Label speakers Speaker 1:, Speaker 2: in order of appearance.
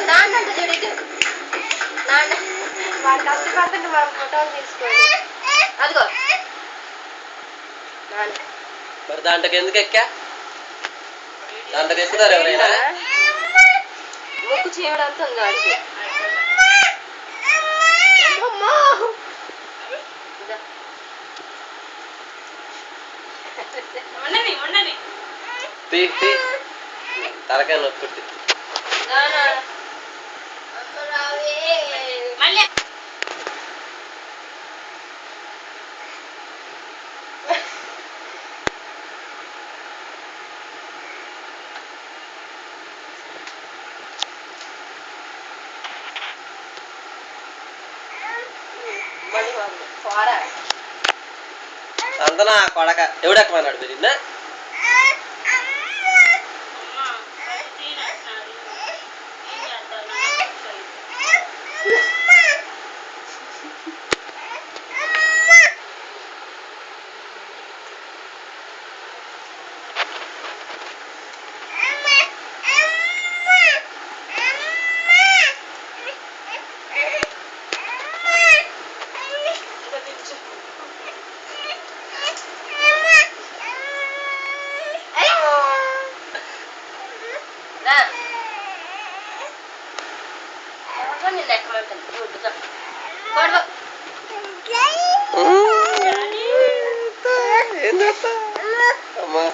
Speaker 1: నాన్న చూడు ఇటు నాన్న వాడు కష్టపడుతుంటే మనం ఫోటోలు తీసుకోండి అదిగో నాన్న
Speaker 2: మరి దాంట్లోకి ఎందుకు ఎక్కా దాంట్లోకి ఎక్కుతారు ఎవరైనా
Speaker 1: ముక్కు చీమడంతా ఉంది వాడికి
Speaker 2: తీ తీ తలకాయ నొక్కుంటే అందనా కొడక ఎవడెక్కమన్నాడు మీరు నిన్న అమ్మా